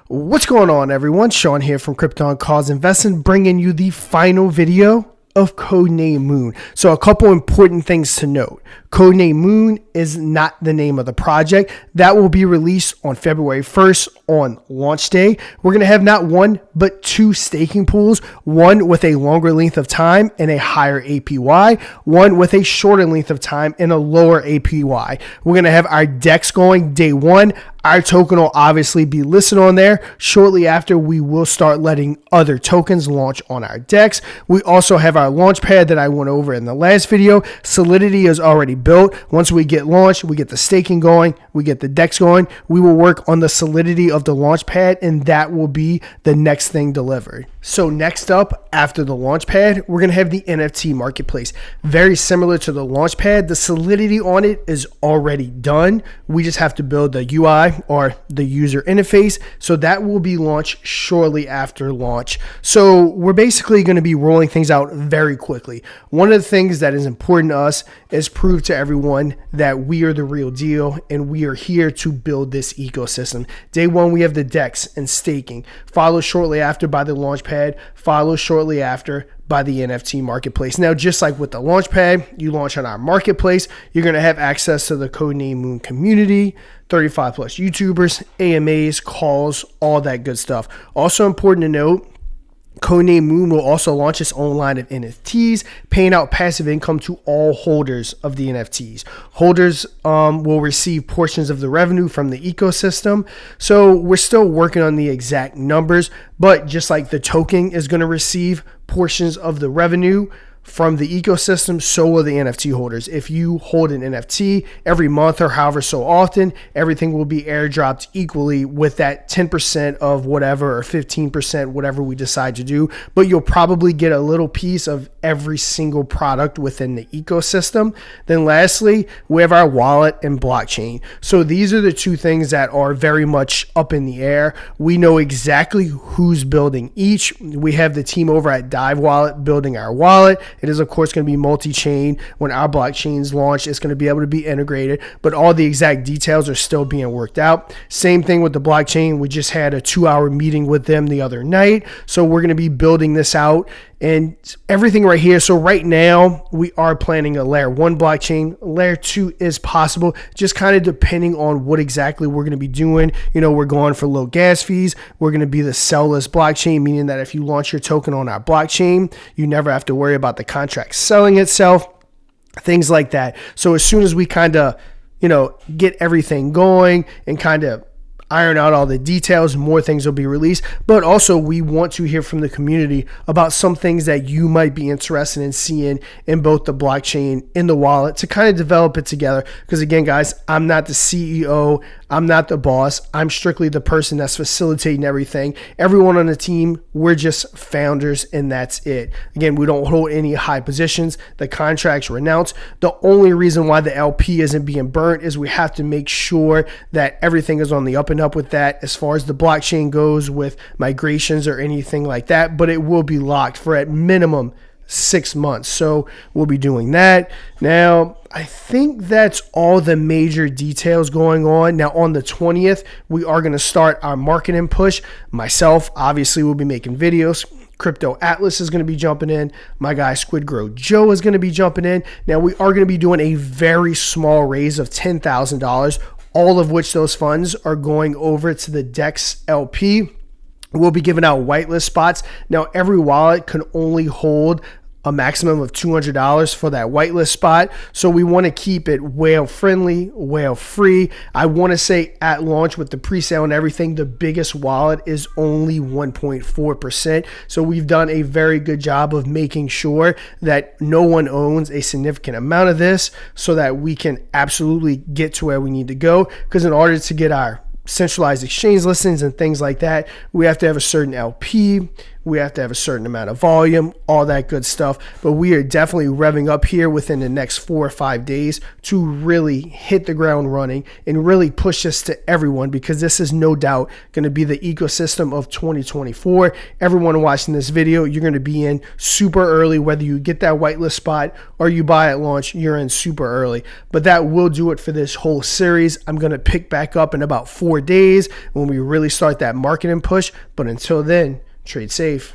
What's going on, everyone? Sean here from Crypto on Cause Investing, bringing you the final video of CodeNameMoon. So a couple important things to note. CodeNameMoon is not the name of the project. That will be released on February 1st on launch day. We're going to have not one, but two staking pools, one with a longer length of time and a higher APY, one with a shorter length of time and a lower APY. We're going to have our DEX going day one. Our token will obviously be listed on there. Shortly after, we will start letting other tokens launch on our DEX. We also have our launch pad that I went over in the last video. Solidity is already built. Once we get launched, we get the staking going, we get the DEX going. We will work on the solidity of the launch pad, and that will be the next thing delivered. So next up, after the launch pad, we're going to have the NFT marketplace. Very similar to the launch pad. The solidity on it is already done. We just have to build the UI or the user interface. So that will be launched shortly after launch. So we're basically going to be rolling things out very quickly. One of the things that is important to us is prove to everyone that we are the real deal and we are here to build this ecosystem. Day one, we have the DEX and staking, followed shortly after by the launch pad, followed shortly after by the NFT marketplace. Now, just like with the launchpad, you launch on our marketplace, you're going to have access to the CodeNameMoon community, 35 plus YouTubers, AMAs, calls, all that good stuff. Also important to note, CodeNameMoon will also launch its own line of NFTs, paying out passive income to all holders of the NFTs. Holders will receive portions of the revenue from the ecosystem. So we're still working on the exact numbers, but just like the token is going to receive portions of the revenue from the ecosystem, so will the NFT holders. If you hold an NFT every month or however so often, everything will be airdropped equally with that 10% of whatever or 15%, whatever we decide to do. But you'll probably get a little piece of every single product within the ecosystem. Then lastly, we have our wallet and blockchain. So these are the two things that are very much up in the air. We know exactly who's building each. We have the team over at DYOR building our wallet. It is, of course, going to be multi-chain. When our blockchains launch, it's going to be able to be integrated, but all the exact details are still being worked out. Same thing with the blockchain. We just had a 2-hour meeting with them the other night. So we're going to be building this out and everything right here. So right now we are planning a layer 1 blockchain. Layer 2 is possible, just kind of depending on what exactly we're going to be doing. You know, we're going for low gas fees. We're going to be the sellless blockchain, meaning that if you launch your token on our blockchain, you never have to worry about the contract selling itself, things like that. So as soon as we kind of, get everything going and kind of iron out all the details, more things will be released. But also we want to hear from the community about some things that you might be interested in seeing in both the blockchain and the wallet to kind of develop it together. Because again, guys, I'm not the CEO. I'm not the boss. I'm strictly the person that's facilitating everything. Everyone on the team, we're just founders and that's it. Again, we don't hold any high positions. The contracts were announced. The only reason why the LP isn't being burnt is we have to make sure that everything is on the up and up with that as far as the blockchain goes with migrations or anything like that, but it will be locked for at minimum 6 months. So we'll be doing that. Now, I think that's all the major details going on. Now, on the 20th, we are going to start our marketing push. Myself, obviously, will be making videos. Crypto Atlas is going to be jumping in. My guy Squid Grow Joe is going to be jumping in. Now, we are going to be doing a very small raise of $10,000, all of which those funds are going over to the DEX LP. We'll be giving out whitelist spots. Now, every wallet can only hold a maximum of $200 for that whitelist spot. So we want to keep it whale friendly, whale free. I want to say at launch with the pre-sale and everything, the biggest wallet is only 1.4%. So we've done a very good job of making sure that no one owns a significant amount of this so that we can absolutely get to where we need to go. Because in order to get our centralized exchange listings and things like that, we have to have a certain LP. We have to have a certain amount of volume, all that good stuff. But we are definitely revving up here within the next 4 or 5 days to really hit the ground running and really push this to everyone, because this is no doubt going to be the ecosystem of 2024. Everyone watching this video, you're going to be in super early. Whether you get that whitelist spot or you buy at launch, you're in super early. But that will do it for this whole series. I'm going to pick back up in about 4 days when we really start that marketing push. But until then, trade safe.